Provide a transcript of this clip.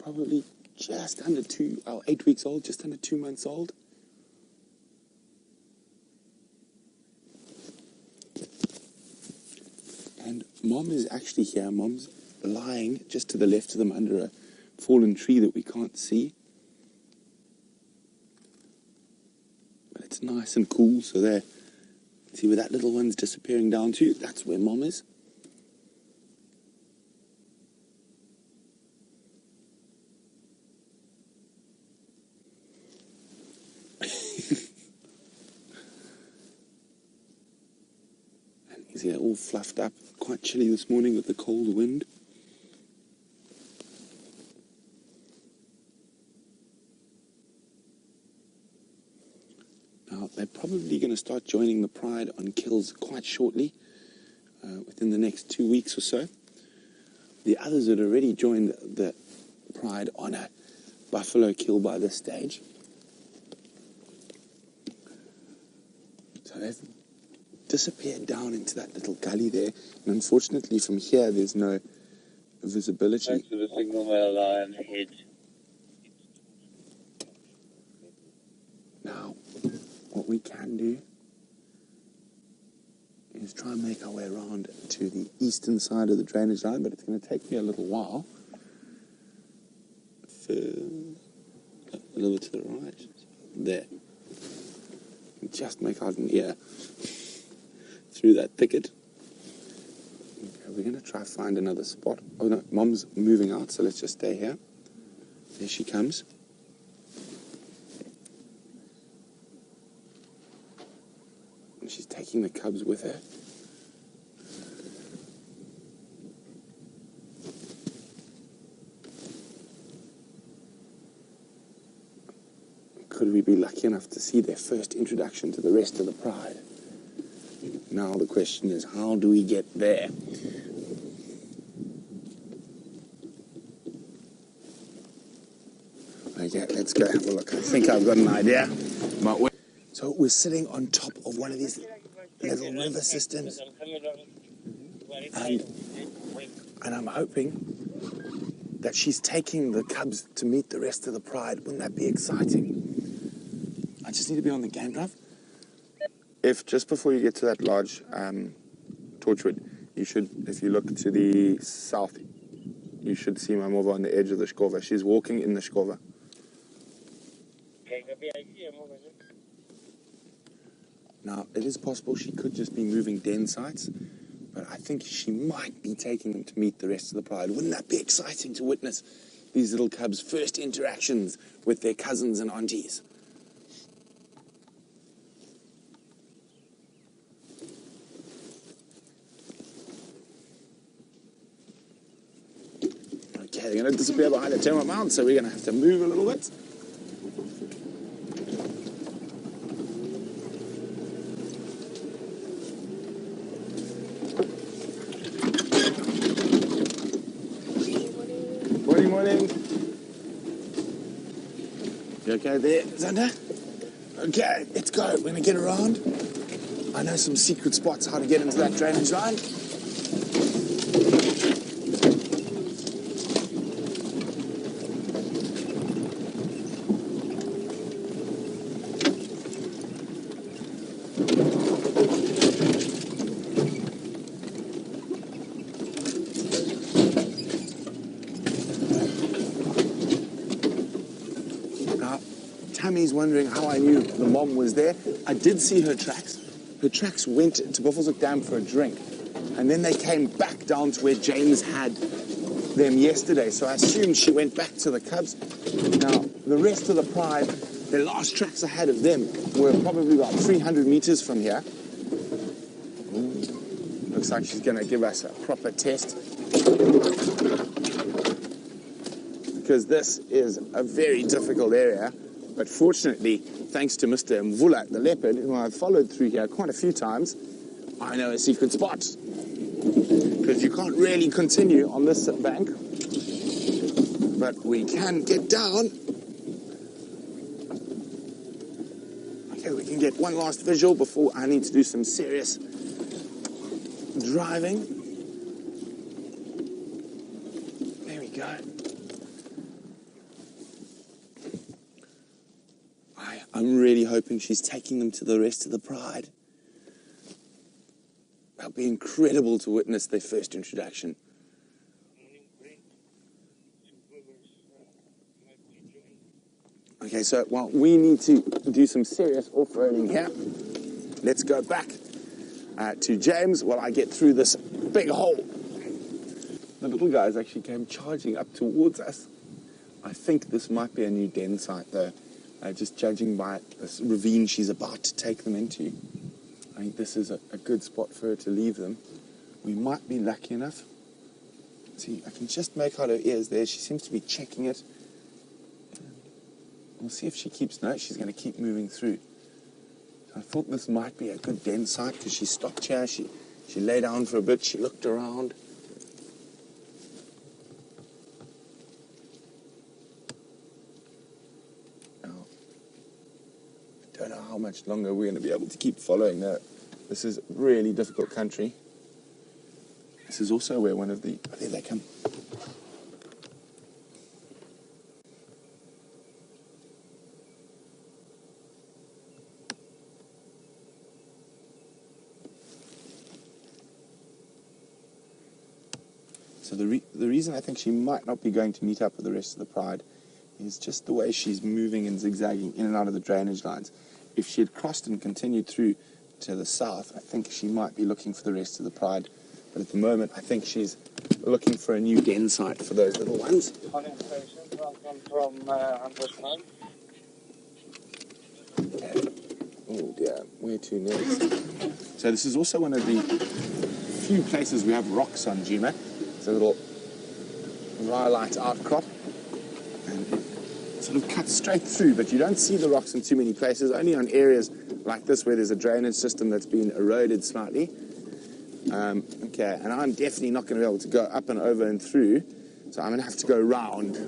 probably just under 8 weeks old, just under 2 months old. And Mom is actually here. Mom's lying just to the left of them under a fallen tree that we can't see. But it's nice and cool, so there. See where that little one's disappearing down to? That's where Mom is. And he's here all fluffed up, quite chilly this morning with the cold wind. Now, they're probably going to start joining the pride on kills quite shortly, within the next 2 weeks or so. The others had already joined the pride on a buffalo kill by this stage. So they've disappeared down into that little gully there, and unfortunately from here there's no visibility. Thanks to the signal male lion hedge. Now, what we can do is try and make our way around to the eastern side of the drainage line, but it's going to take me a little while. A little bit to the right. There. Just make out an ear through that thicket. Okay, we're going to try find another spot. Oh no, Mom's moving out, so let's just stay here. There she comes. And she's taking the cubs with her. Could we be lucky enough to see their first introduction to the rest of the pride? Now the question is, how do we get there? Okay, let's go have a look. I think I've got an idea. So we're sitting on top of one of these little river systems, and I'm hoping that she's taking the cubs to meet the rest of the pride. Wouldn't that be exciting? I just need to be on the game drive. If just before you get to that large torchwood, you should, if you look to the south, you should see my mother on the edge of the skova. She's walking in the skova. Now, it is possible she could just be moving den sites, but I think she might be taking them to meet the rest of the pride. Wouldn't that be exciting to witness these little cubs' first interactions with their cousins and aunties? Okay, they're going to disappear behind the Djuma mound, so we're going to have to move a little bit. Morning. You okay there, Xander? Okay, let's go. We're going to get around. I know some secret spots how to get into that drainage line. Tammy's wondering how I knew the mom was there. I did see her tracks. Her tracks went to Buffelshoek Dam for a drink, and then they came back down to where James had them yesterday. So I assumed she went back to the cubs. Now, the rest of the pride, the last tracks I had of them were probably about 300 meters from here. Looks like she's going to give us a proper test, because this is a very difficult area. But fortunately, thanks to Mr. Mvula, the leopard, who I've followed through here quite a few times, I know a secret spot. Because you can't really continue on this bank, but we can get down. Okay, we can get one last visual before I need to do some serious driving. There we go. I'm really hoping she's taking them to the rest of the pride. That'll be incredible to witness their first introduction. Okay, so while we need to do some serious off-roading here, let's go back to James while I get through this big hole. The little guys actually came charging up towards us. I think this might be a new den site though, just judging by this ravine she's about to take them into. I think this is a good spot for her to leave them. We might be lucky enough. See, I can just make out her ears there. She seems to be checking it. We'll see if she keeps, no, she's going to keep moving through. So I thought this might be a good den site because she stopped here, she lay down for a bit, she looked around. Now, I don't know how much longer we're going to be able to keep following her. This is really difficult country. This is also where one of the, oh, there they come. So the reason I think she might not be going to meet up with the rest of the pride is just the way she's moving and zigzagging in and out of the drainage lines. If she had crossed and continued through to the south, I think she might be looking for the rest of the pride. But at the moment, I think she's looking for a new den site for those little ones. From Oh dear, where to next? So this is also one of the few places we have rocks on Djuma. It's a little rhyolite outcrop, and it sort of cuts straight through, but you don't see the rocks in too many places, only on areas like this where there's a drainage system that's been eroded slightly. Okay, and I'm definitely not going to be able to go up and over and through, so I'm going to have to go round.